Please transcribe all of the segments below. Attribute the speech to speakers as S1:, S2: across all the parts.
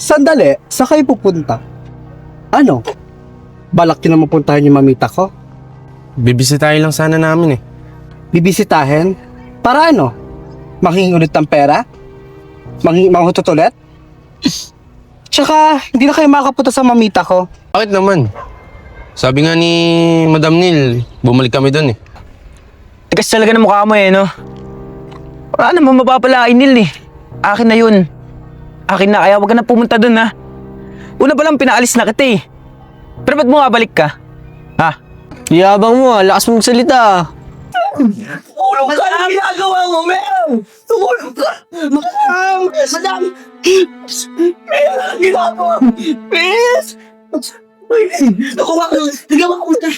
S1: Sandali, sa kayo pupunta? Ano? Balak nyo na mapuntahan yung mamita ko?
S2: Bibisitahin lang sana namin eh.
S1: Bibisitahin? Para ano? Manghingi ulit ng pera? Manghutot ulit? Tsaka, hindi na kayo makapunta sa mamita ko.
S2: Bakit naman? Sabi nga ni Madam Nil, bumalik kami doon eh.
S3: Tigas talaga ng mukha mo eh, no? Wala naman mapapalain nil eh. Akin na yun. Akin na, kaya wag ka na pumunta dun ha. Una pa lang pinaalis na kita eh. Pero ba't mo balik ka? Ha?
S4: Yabang mo ah, lakas mong salita.
S3: Tulong ka! Ano ginagawa mo, Mel? Tulong ka! Madam! Madam! Mel, ano ginagawa mo? Please! Nakuha ko! Nagawa ko na!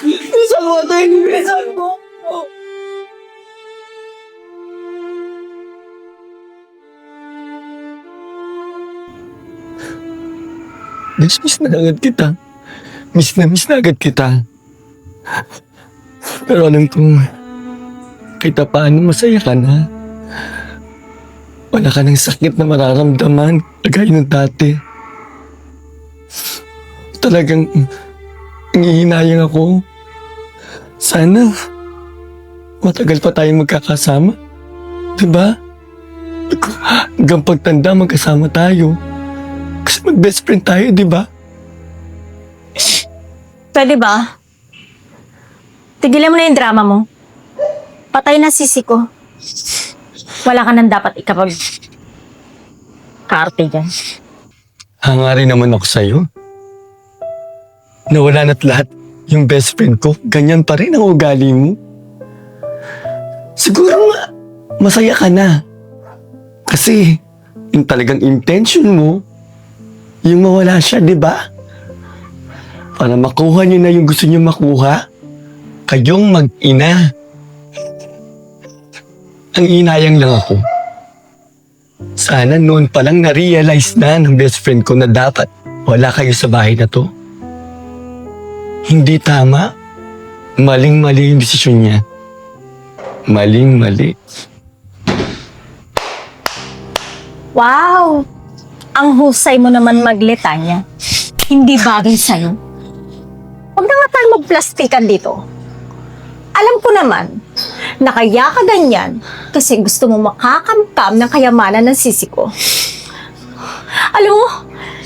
S3: Bisan mo ito! Bisan mo!
S5: Miss na agad kita. Miss na agad kita. Pero alam kong kahit pa paano masaya ka na. Wala ka ng sakit na mararamdaman kagaya ng dati. Talagang nangihinayang ako. Sana matagal pa tayong magkakasama. Diba? Hanggang pagtanda magkasama tayo. Kasi mag-best friend tayo, diba?
S6: Pwede ba? Tigilan mo na yung drama mo. Patay na sisi ko. Wala ka nang dapat ikapag... kaarte dyan.
S5: Hangarin naman ako sa'yo. Nawala na't lahat yung best friend ko. Ganyan pa rin ang ugali mo. Siguro nga, masaya ka na. Kasi, yung talagang intention mo, yung mawala siya, di ba? Para makuha niyo na yung gusto niyo makuha, kayong mag-ina. Ang inayang lang ako. Sana noon pa lang na-realize na ng best friend ko na dapat wala kayo sa bahay na to. Hindi tama. Maling-mali yung desisyon niya. Maling-mali.
S6: Wow! Ang husay mo naman maglitanya. Hindi bagay sa'yo. Huwag na nga tayo magplastikan dito. Alam ko naman na kaya ka ganyan kasi gusto mo makakamtam ng kayamanan ng sisi ko. Alam mo,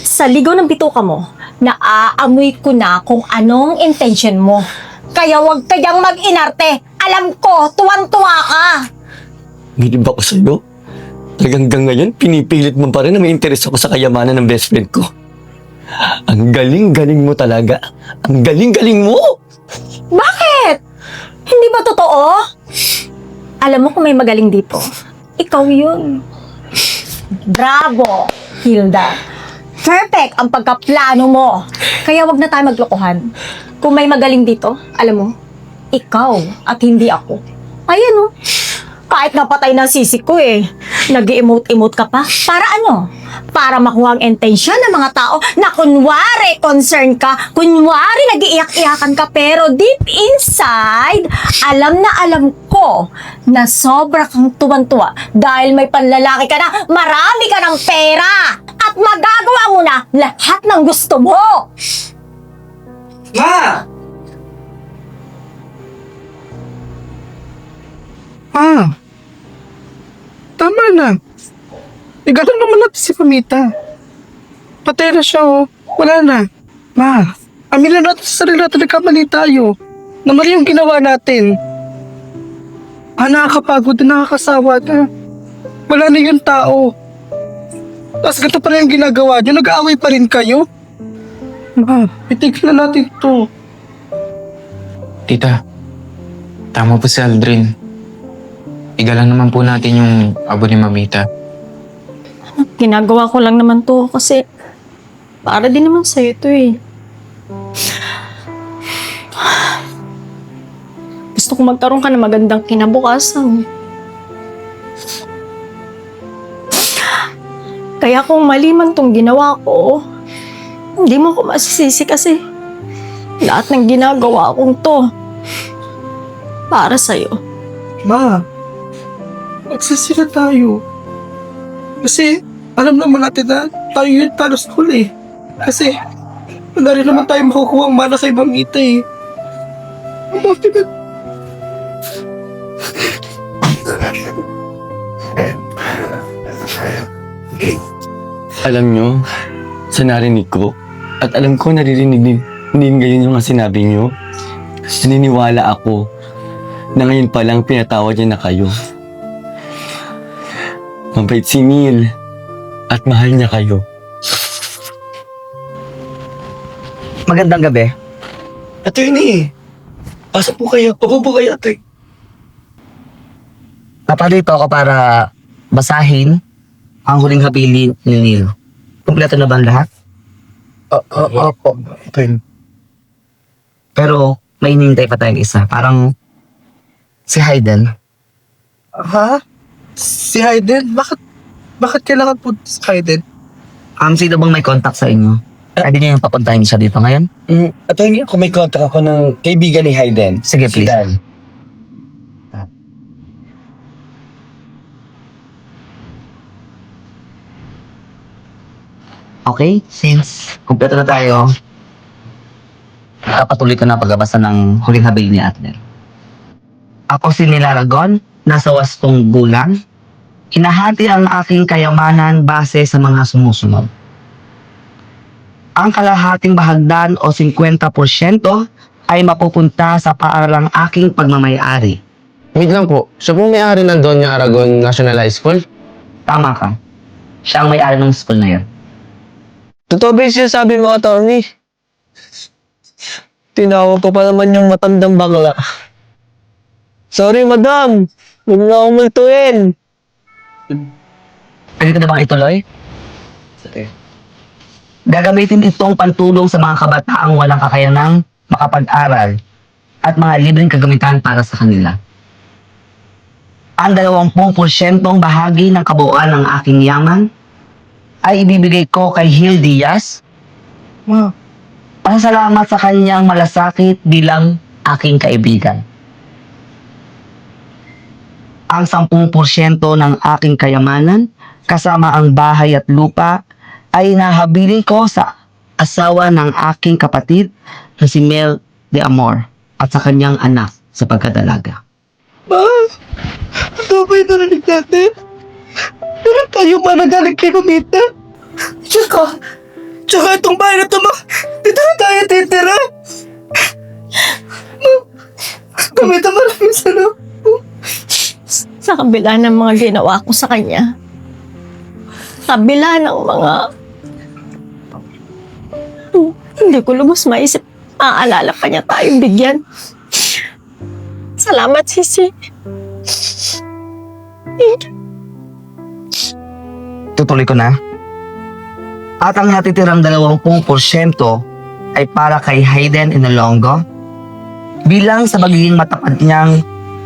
S6: sa ligaw ng bituka mo, naaamoy ko na kung anong intention mo. Kaya huwag kayang mag-inarte. Alam ko, tuwang-tuwa ka.
S5: Hindi ba ako sa'yo? Hanggang ngayon, pinipilit mo pa rin na may interes ako sa kayamanan ng best friend ko. Ang galing-galing mo talaga. Ang galing-galing mo!
S6: Bakit? Hindi ba totoo? Alam mo kung may magaling dito, ikaw yun. Bravo, Hilda. Perfect ang pagkaplano mo. Kaya wag na tayo maglokohan. Kung may magaling dito, alam mo, ikaw at hindi ako. Ayan oh. Kahit napatay na sisi ko eh. Nag-emote-emote ka pa. Para ano? Para makuha ang intention ng mga tao na kunwari concern ka, kunwari nag-iiyak-iyakan ka, pero deep inside, alam na alam ko na sobra kang tuwan-tuwa dahil may panlalaki ka na, marami ka ng pera, at magagawa mo na lahat ng gusto mo.
S1: Ma! Tama na. Igalang naman natin si Pamita. Patay na siya oh. Wala na. Ma, aminin natin sa sarili natin nagkamali tayo. Na mali yung ginawa natin. Nakakapagod na, nakakasawa na. Wala na yung tao. Tapos ganito pa rin yung ginagawa niyo. Nag-aaway pa rin kayo. Ma, itigil na natin to.
S7: Tita, tama po si Aldrin. Igalan naman po natin yung abo ni Mamita.
S6: Ginagawa ko lang naman to kasi para din naman sa'yo to eh. Gusto ko magkaroon ka ng magandang kinabukasan. Kaya kung mali man tong ginawa ko, hindi mo ko masisisi kasi lahat ng ginagawa kong to para sa'yo.
S1: Ma, magsasila tayo. Kasi, alam naman natin na tayo yung talo sa huli. Kasi, wala rin naman tayo makukuha ang mana kay Mamita eh. Bakit na?
S5: Alam nyo, sa narinig ko, at alam ko naririnig din ngayon yung mga sinabi nyo, naniniwala ako na ngayon pa lang pinatawad niya na kayo. Mabait si Neil at mahal niya kayo.
S8: Magandang gabi.
S1: Attorney, pasok po kayo. Upo po kayo, attorney.
S8: Naparito ako para basahin ang huling habilin ni Neil. Kompleto na ba ang lahat?
S1: Opo, attorney.
S8: Pero may hinihintay pa tayong isa. Parang si Hayden.
S1: Ha? Si Hayden? Bakit kailangan po si Hayden?
S8: Sino bang may contact sa inyo? Pwede niyo yung papuntahin siya dito ngayon?
S5: Attorney, ako may contact ako ng kaibigan ni Hayden.
S8: Sige, please.
S5: Dan.
S8: Okay, since kumpleto na tayo, patuloy ko na pagbabasa ng huling habilin ni Adler. Ako si Neil Aragon, nasa 8 gulang. Hinahati ang aking kayamanan base sa mga sumusunod. Ang kalahating bahagdan o 50% ay mapupunta sa paaralang aking pagmamayari.
S2: Wait lang po, siya pong may-ari ng Doña Aragon National High School?
S8: Tama ka. Siya ang may-ari ng school na yun.
S4: Totoo ba yung sinasabi mo, attorney? Tinawag ko pa naman yung matandang bakla. Sorry, madam. Huwag na akong multuin.
S8: Pwede ko na bang ituloy? Gagamitin itong pantulong sa mga kabataang walang kakayanang makapag-aral at mga libreng kagamitan para sa kanila. Ang 20% bahagi ng kabuuan ng aking yaman ay ibibigay ko kay Gil Diaz. Pasalamat sa kanyang malasakit bilang aking kaibigan. Ang 10% ng aking kayamanan, kasama ang bahay at lupa, ay nahabilin ko sa asawa ng aking kapatid na si Mel de Amor at sa kanyang anak sa pagkadalaga.
S1: Ito ba yung narinig natin? Meron tayong managaling kay Mamita. Tsaka itong bahay na ito, dito na tayo titira. Mamita, maraming salamat.
S9: Sa kabila ng mga ginawa ko sa kanya, kabila ng mga hindi ko lubos maisip, maaalala pa niya tayong bigyan. Salamat, Sisi.
S8: Tutuloy ko na. At ang natitirang 20% ay para kay Hayden Inolongo bilang sa magiging matapat niyang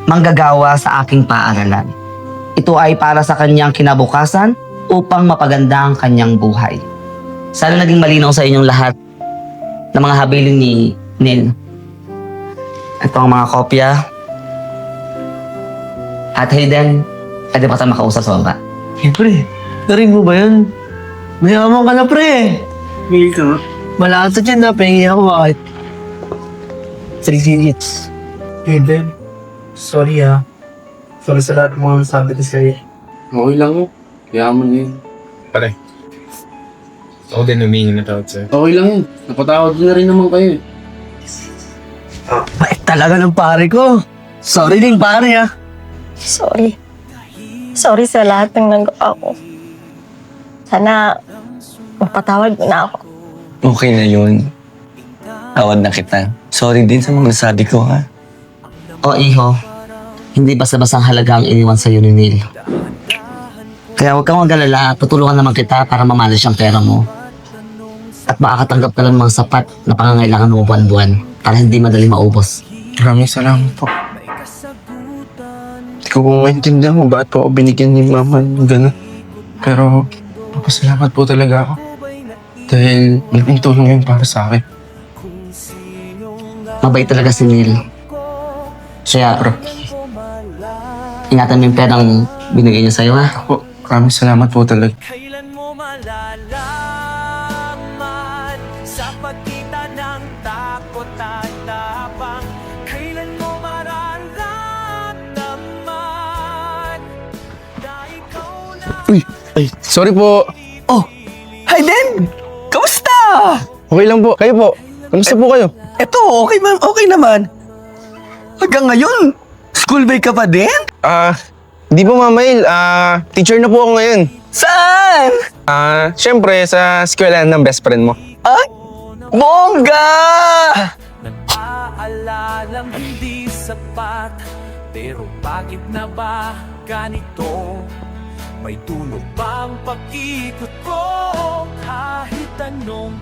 S8: manggagawa sa aking paaralan. Ito ay para sa kanyang kinabukasan upang mapaganda ang kanyang buhay. Sana naging malinaw sa inyong lahat ng mga habilin ni Neil. Ito ang mga kopya. At Hayden, pwede pa tayo makausap sa baba.
S4: Pre, narinig mo ba yun? Mayaman ka na, pre.
S1: Mili ka.
S4: Malata dyan na, pahingi ako bakit. 3 digits.
S1: Hayden, sorry ha. Sorry sa lahat ng mga nasabi ko sa'yo.
S2: Okay lang mo. Yaman na yun.
S7: Pare. Ako din humingi na tawad sa'yo.
S2: Okay lang yun. Napatawad na rin naman kayo eh.
S4: Bait talaga ng pare ko. Sorry din, pare, ha.
S9: Sorry. Sorry sa lahat ng nagawa ko. Sana mapatawad mo na ako.
S5: Okay na yun. Tawad na kita. Sorry din sa mga nasabi ko, ha?
S8: O iho, hindi basta-bastang halaga ang iniwan sa'yo ni Neil. Kaya huwag kang mag-alala, tutulungan naman kita para mamalis ang pera mo. At makakatanggap ka lang ng mga sapat na pangangailangan mo buwan-buwan para hindi madali maubos.
S2: Maraming salamat po. Hindi ko po maintindihan kung bakit po ako binigyan ni Mama ng gano'n. Pero, papasalamat po talaga ako. Dahil malaking tulong yun para sa akin.
S8: Mabait talaga si Neil. Kaya, ingatan mo yung perang binigay niya sa'yo, ha?
S2: Ako, Maraming salamat po talaga.
S10: Kailan mo malalaman sa pagkita ng takot at tapang? Kailan mo mararamdaman na ikaw na
S2: Uy, ay, sorry po.
S5: Oh, Hayden! Kamusta?
S2: Okay lang po. Kayo po. Kamusta po kayo?
S5: Eto, okay naman. Hanggang ngayon, school bay ka pa din?
S2: Di po Mamail. Teacher na po ako ngayon.
S5: Saan?
S2: Siyempre sa eskwelahan ng best friend mo.
S5: Ay, bongga!
S10: nag-aalalang hindi sapat. Pero bakit na ba ganito? May tulog bang pag-ikot ko kahit anong